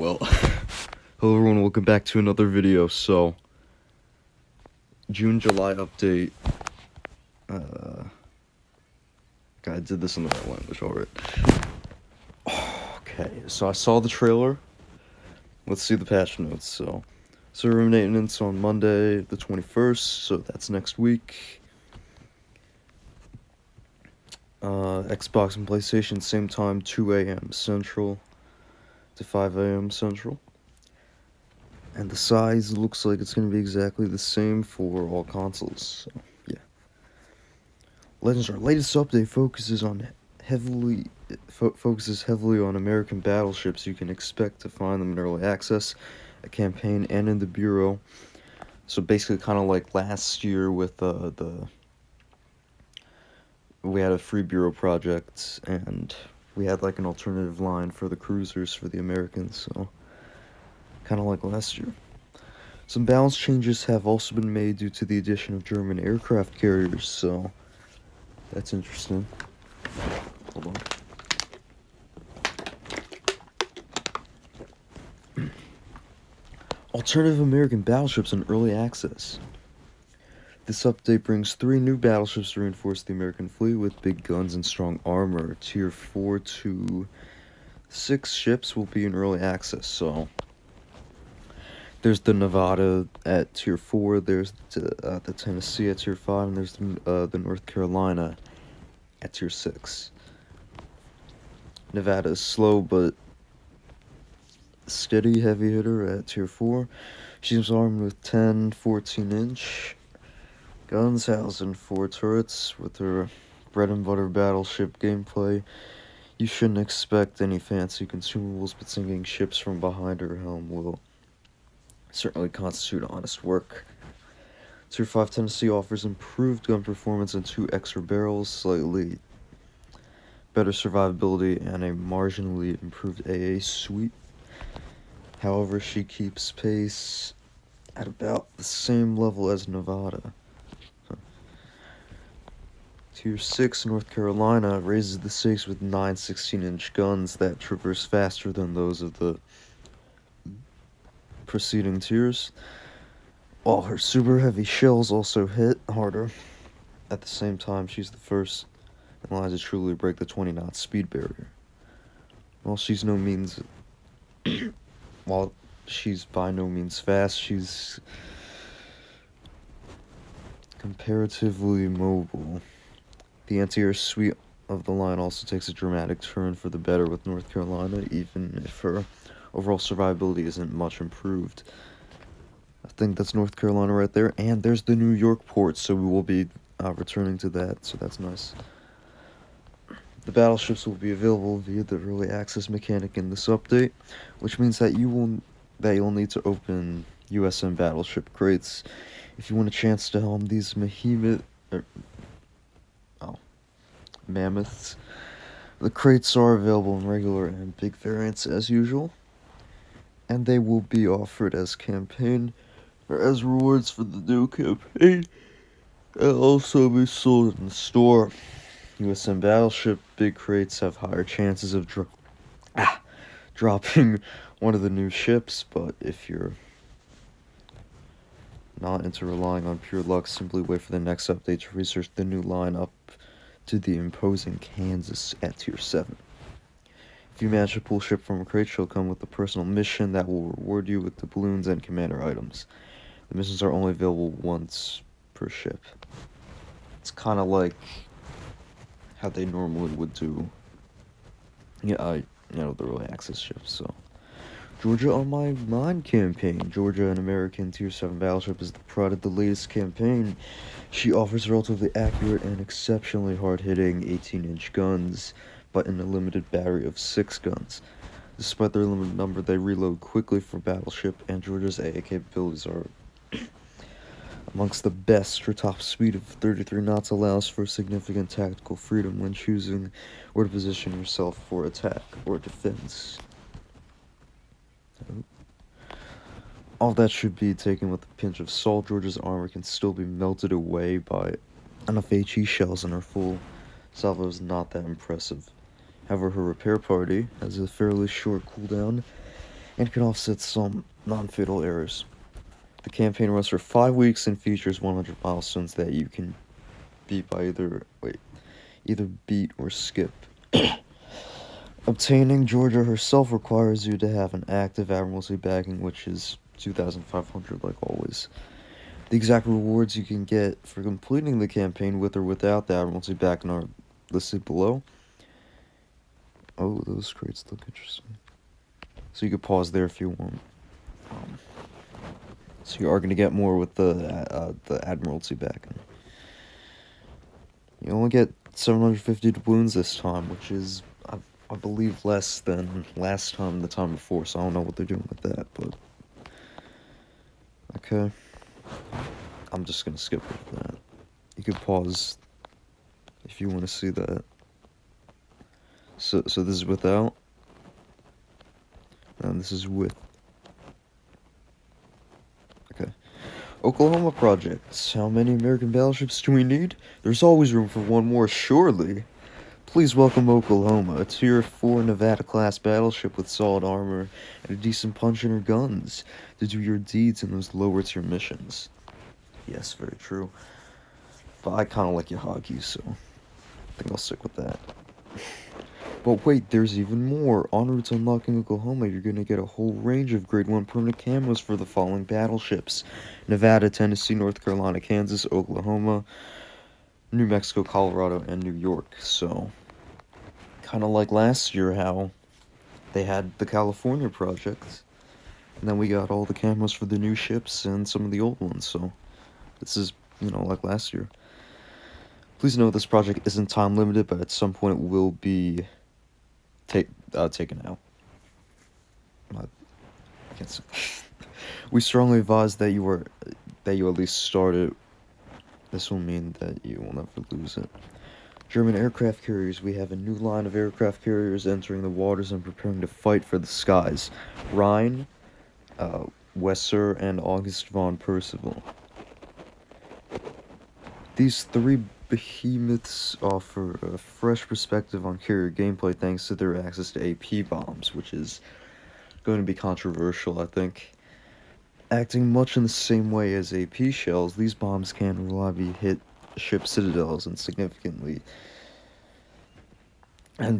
Well, hello everyone, welcome back to another video. So, June-July update. I did this in the right language, alright. Okay, so I saw the trailer. Let's see the patch notes. So, server maintenance on Monday the 21st, so that's next week. Xbox and PlayStation, same time, 2 a.m. Central to 5 a.m. Central. And the size looks like it's going to be exactly the same for all consoles. So, yeah. Legends, our latest update focuses heavily on American battleships. You can expect to find them in early access, a campaign, and in the bureau. So basically, kind of like last year with we had a free bureau project, and we had like an alternative line for the cruisers for the Americans. So kind of like last year. Some balance changes have also been made due to the addition of German aircraft carriers. So that's interesting. Hold on. Alternative American battleships in early access. This update brings 3 new battleships to reinforce the American fleet with big guns and strong armor. Tier 4 to 6 ships will be in early access. So there's the Nevada at Tier 4, there's the Tennessee at Tier 5, and there's the North Carolina at Tier 6. Nevada is slow but steady heavy hitter at Tier 4. She's armed with 10 14-inch guns housing 4 turrets. With her bread and butter battleship gameplay, you shouldn't expect any fancy consumables, but sinking ships from behind her helm will certainly constitute honest work. Tier 5 Tennessee offers improved gun performance and 2 extra barrels, slightly better survivability, and a marginally improved AA suite. However, she keeps pace at about the same level as Nevada. Tier 6 North Carolina raises the stakes with 9 16-inch guns that traverse faster than those of the preceding tiers, while her super heavy shells also hit harder. At the same time, she's the first in line to truly break the 20-knot speed barrier. While she's by no means fast, she's comparatively mobile. The anti-air suite of the line also takes a dramatic turn for the better with North Carolina, even if her overall survivability isn't much improved. I think that's North Carolina right there, and there's the New York port, so we will be returning to that, so that's nice. The battleships will be available via the early access mechanic in this update, which means that you'll need to open USM battleship crates if you want a chance to helm these mammoths. The crates are available in regular and big variants as usual, and they will be offered as rewards for the new campaign, and also be sold in the store. USM battleship big crates have higher chances of dropping one of the new ships, but if you're not into relying on pure luck, simply wait for the next update to research the new line up to the imposing Kansas at Tier 7. If you manage to pull ship from a crate, she'll come with a personal mission that will reward you with doubloons and commander items. The missions are only available once per ship. It's kind of like how they normally would do, the early access ships. So, Georgia on My Mind campaign. Georgia, an American Tier 7 battleship, is the pride of the latest campaign. She offers relatively accurate and exceptionally hard-hitting 18-inch guns, but in a limited battery of 6 guns. Despite their limited number, they reload quickly for battleship, and Georgia's AA capabilities are amongst the best. Her top speed of 33 knots allows for significant tactical freedom when choosing where to position yourself for attack or defense. All that should be taken with a pinch of salt. Georgia's armor can still be melted away by enough HE shells, and her full salvo is not that impressive. However, her repair party has a fairly short cooldown and can offset some non-fatal errors. The campaign runs for 5 weeks and features 100 milestones that you can beat by either beat or skip. Obtaining Georgia herself requires you to have an active Admiralty backing, which is 2,500 like always. The exact rewards you can get for completing the campaign with or without the Admiralty backing are listed below. Oh, those crates look interesting. So you could pause there if you want. So you are going to get more with the Admiralty backing. You only get 750 doubloons this time, which is, I believe, less than last time, the time before, so I don't know what they're doing with that, but... Okay. I'm just gonna skip over that. You can pause if you want to see that. So this is without, and this is with. Okay. Oklahoma projects. How many American battleships do we need? There's always room for one more, surely. Please welcome Oklahoma, a Tier 4 Nevada-class battleship with solid armor and a decent punch in her guns to do your deeds in those lower-tier missions. Yes, very true. But I kind of like Yahagi, so I think I'll stick with that. But wait, there's even more. En route to unlocking Oklahoma, you're going to get a whole range of Grade 1 permanent camos for the following battleships: Nevada, Tennessee, North Carolina, Kansas, Oklahoma, New Mexico, Colorado, and New York. So, kind of like last year how they had the California project, and then we got all the camos for the new ships and some of the old ones, so this is, like last year. Please note this project isn't time limited, but at some point it will be taken out. I can't say. We strongly advise that you at least start it. This will mean that you will never lose it. German aircraft carriers. We have a new line of aircraft carriers entering the waters and preparing to fight for the skies. Rhine, Wesser, and August von Percival. These three behemoths offer a fresh perspective on carrier gameplay thanks to their access to AP bombs, which is going to be controversial, I think. Acting much in the same way as AP shells, these bombs can reliably hit ship citadels and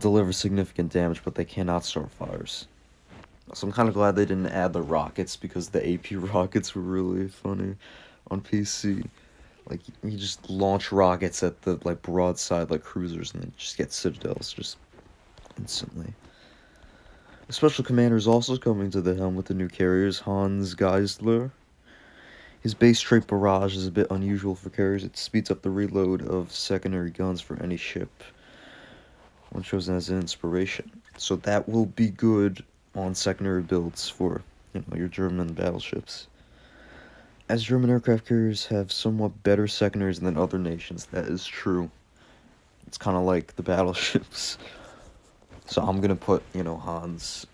deliver significant damage, but they cannot start fires. So I'm kind of glad they didn't add the rockets, because the AP rockets were really funny on PC. Like, you just launch rockets at the, broadside, cruisers, and then just get citadels, just instantly. A special commander is also coming to the helm with the new carriers, Hans Geisler. His base trait barrage is a bit unusual for carriers. It speeds up the reload of secondary guns for any ship, one chosen as an inspiration. So that will be good on secondary builds for, your German battleships. As German aircraft carriers have somewhat better secondaries than other nations, that is true. It's kind of like the battleships. So I'm gonna put, Hans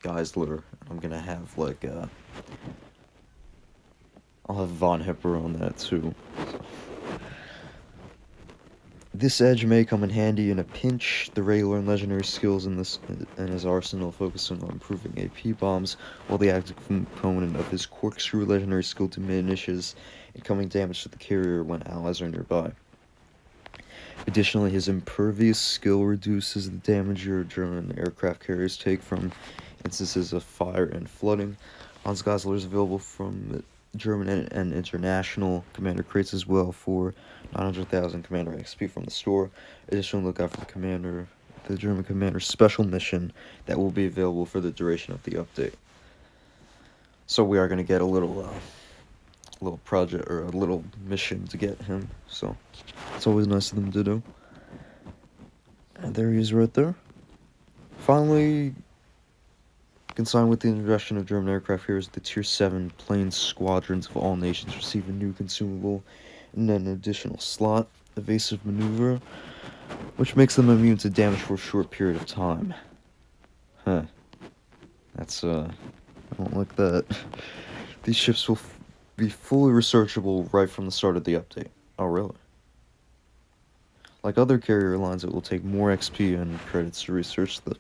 Geisler. I'm gonna have, I'll have Von Hipper on that, too. So. This edge may come in handy in a pinch. The regular and legendary skills in his arsenal focusing on improving AP bombs, while the active component of his corkscrew legendary skill diminishes incoming damage to the carrier when allies are nearby. Additionally, his impervious skill reduces the damage your German aircraft carriers take from instances of fire and flooding. Hans Geisler is available from German and international commander crates as well for 900,000 commander XP from the store. Additionally, look out for the German commander's special mission that will be available for the duration of the update. So we are going to get a little project or a little mission to get him. So it's always nice of them to do. And there he is right there. Finally, consigned with the introduction of German aircraft carriers, the Tier 7 plane squadrons of all nations receive a new consumable and an additional slot, evasive maneuver, which makes them immune to damage for a short period of time. Huh. That's, I don't like that. These ships will be fully researchable right from the start of the update. Oh, really? Like other carrier lines, it will take more XP and credits to research them.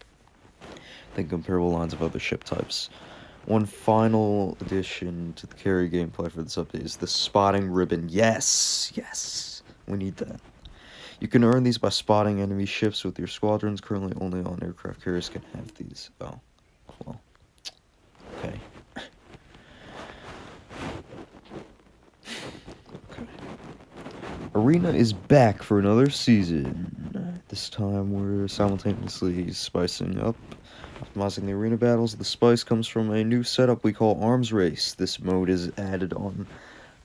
than comparable lines of other ship types. One final addition to the carry gameplay for this update is the spotting ribbon. Yes! Yes! We need that. You can earn these by spotting enemy ships with your squadrons. Currently, only on aircraft carriers can have these. Oh, well. Okay. Okay. Arena is back for another season. This time, we're simultaneously spicing up. Optimizing the arena battles, the spice comes from a new setup we call Arms Race. This mode is added on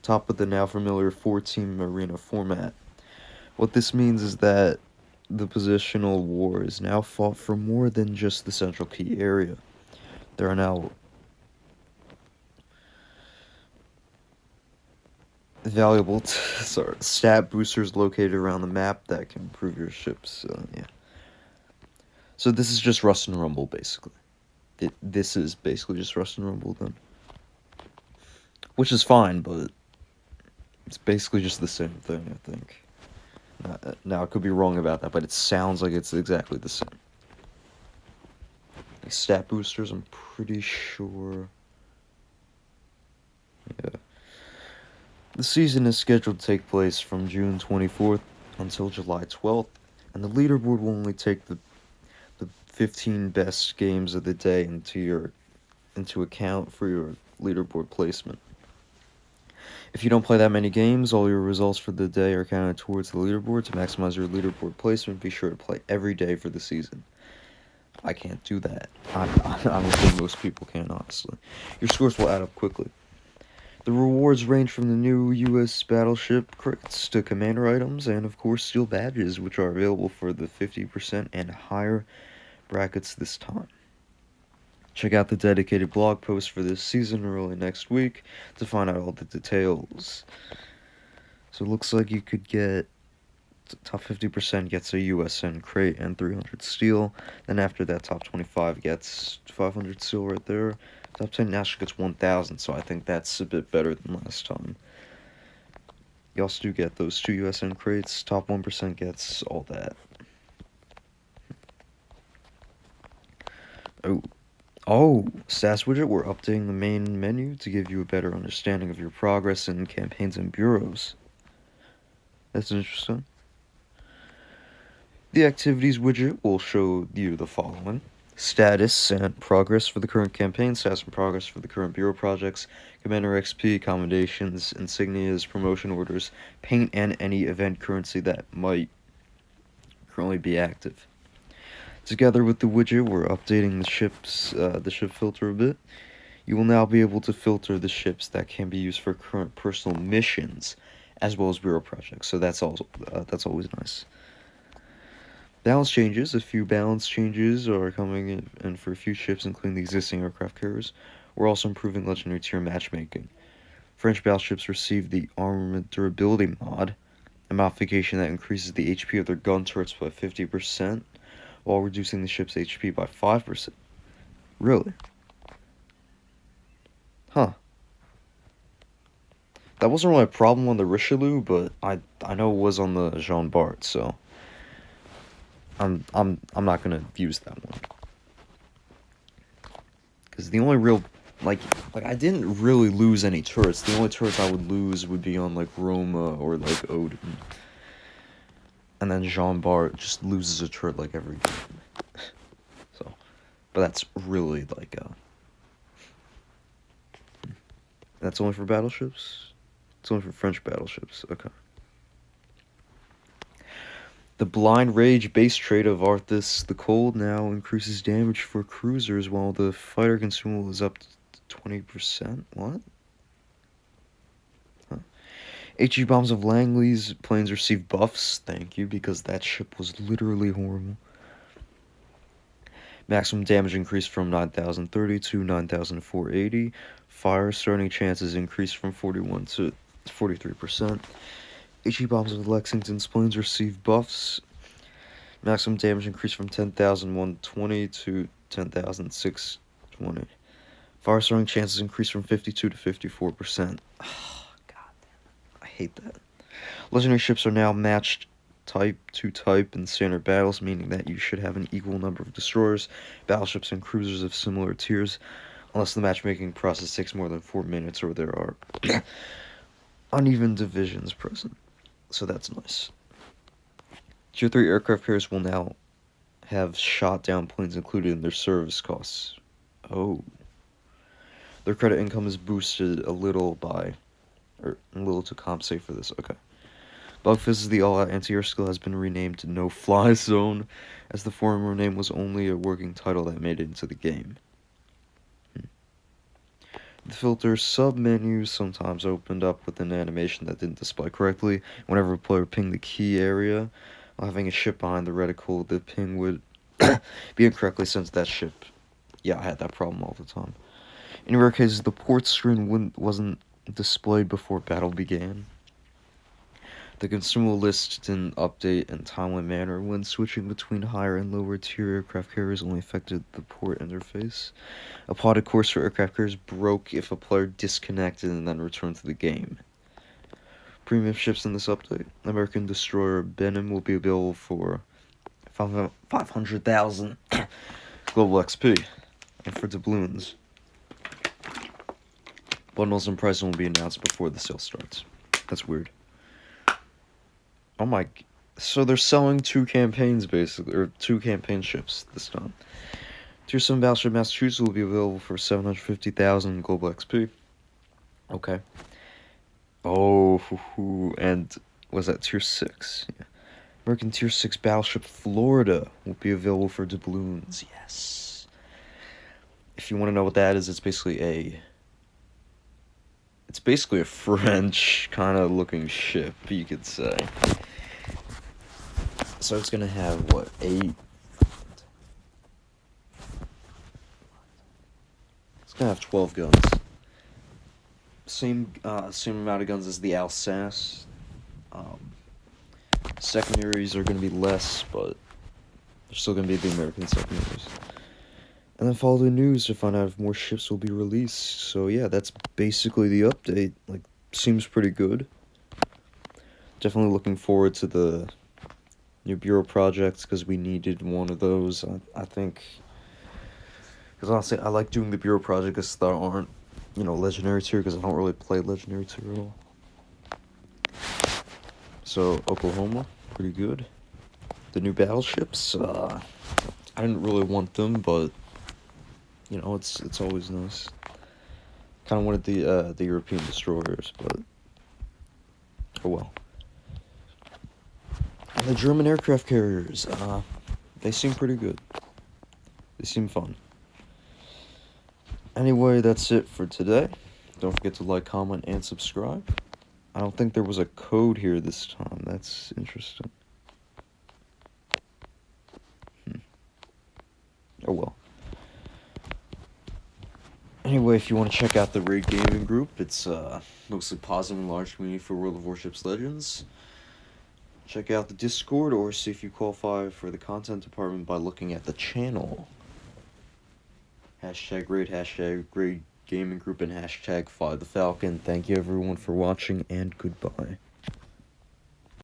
top of the now familiar 4-team arena format. What this means is that the positional war is now fought for more than just the central key area. There are now valuable stat boosters located around the map that can improve your ships. Yeah. So this is just Rust and Rumble, basically. This is basically just Rust and Rumble, then. Which is fine, but it's basically just the same thing, I think. Now, I could be wrong about that, but it sounds like it's exactly the same. Like stat boosters, I'm pretty sure. Yeah. The season is scheduled to take place from June 24th until July 12th, and the leaderboard will only take the 15 best games of the day into account for your leaderboard placement. If you don't play that many games, all your results for the day are counted towards the leaderboard. To maximize your leaderboard placement, be sure to play every day for the season. I can't do that. I don't think most people can, honestly. Your scores will add up quickly. The rewards range from the new U.S. Battleship crates to commander items, and of course steel badges, which are available for the 50% and higher brackets this time. Check out the dedicated blog post for this season early next week to find out all the details. So it looks like you could get top 50% gets a USN crate and 300 steel. Then after that, top 25 gets 500 steel right there. Top 10 national gets 1,000, so I think that's a bit better than last time. You also do get those 2 USN crates. Top 1% gets all that. Oh, stats widget, we're updating the main menu to give you a better understanding of your progress in campaigns and bureaus. That's interesting. The activities widget will show you the following: status and progress for the current campaign, status and progress for the current bureau projects, commander XP, commendations, insignias, promotion orders, paint, and any event currency that might currently be active. Together with the widget, we're updating the ship filter a bit. You will now be able to filter the ships that can be used for current personal missions, as well as bureau projects. So that's always nice. Balance changes. A few balance changes are coming in for a few ships, including the existing aircraft carriers. We're also improving legendary tier matchmaking. French battleships received the armament durability mod, a modification that increases the HP of their gun turrets by 50%. While reducing the ship's HP by 5%. Really? Huh. That wasn't really a problem on the Richelieu, but I know it was on the Jean Bart, so I'm not gonna use that one. Because the only real like I didn't really lose any turrets. The only turrets I would lose would be on like Roma or like Odin. And then Jean Bart just loses a turret like every game. So, but that's really like that's only for battleships? It's only for French battleships. Okay. The Blind Rage base trait of Arthas the Cold now increases damage for cruisers, while the fighter consumable is up to 20%. What? HE bombs of Langley's planes receive buffs. Thank you, because that ship was literally horrible. Maximum damage increased from 9,030 to 9,480. Fire starting chances increased from 41 to 43%. HE bombs of Lexington's planes receive buffs. Maximum damage increased from 10,120 to 10,620. Fire starting chances increased from 52 to 54%. Oh, God damn it. I hate that. Legendary ships are now matched to type in standard battles, meaning that you should have an equal number of destroyers, battleships, and cruisers of similar tiers, unless the matchmaking process takes more than 4 minutes or there are uneven divisions present. So that's nice. Tier 3 aircraft carriers will now have shot-down planes included in their service costs. Oh. Their credit income is boosted a little to compensate for this. Okay. Bugfizz's the all-out anti-air skill has been renamed to No Fly Zone, as the former name was only a working title that made it into the game. The filter sub-menu sometimes opened up with an animation that didn't display correctly. Whenever a player pinged the key area, while having a ship behind the reticle, the ping would be incorrectly sent to that ship. Yeah, I had that problem all the time. In rare cases, the port screen wasn't displayed before battle began. The consumable list didn't update in timely manner when switching between higher and lower tier aircraft carriers only affected the port interface. A plotted course for aircraft carriers broke if a player disconnected and then returned to the game. Premium ships in this update. American destroyer Benin will be available for 500,000 global XP, and for doubloons. Bundles and pricing will be announced before the sale starts. That's weird. Oh my... So they're selling 2 campaigns, basically, or 2 campaign ships this time. Tier 7 Battleship Massachusetts will be available for 750,000 global XP. Okay. Oh, and was that Tier 6? Yeah. American Tier 6 Battleship Florida will be available for doubloons. Yes. If you want to know what that is, it's basically a French kind of looking ship, you could say. So it's gonna have what, 8? It's gonna have 12 guns. Same amount of guns as the Alsace. Secondaries are gonna be less, but they're still gonna be the American secondaries. And then follow the news to find out if more ships will be released. So yeah, that's basically the update. Like, seems pretty good. Definitely looking forward to the new Bureau projects, because we needed one of those, I think. Because honestly, I like doing the Bureau projects that aren't, Legendary tier, because I don't really play Legendary tier at all. So, Oklahoma, pretty good. The new battleships, I didn't really want them, but, it's always nice. Kind of wanted the European destroyers, but, oh well. And the German aircraft carriers, they seem pretty good. They seem fun. Anyway, that's it for today. Don't forget to like, comment, and subscribe. I don't think there was a code here this time. That's interesting. Oh well. Anyway, if you want to check out the Raid Gaming Group, it's mostly positive and large community for World of Warships Legends. Check out the Discord, or see if you qualify for the content department by looking at the channel. #Raid Gaming Group, and #FlyTheFalcon. Thank you everyone for watching, and goodbye.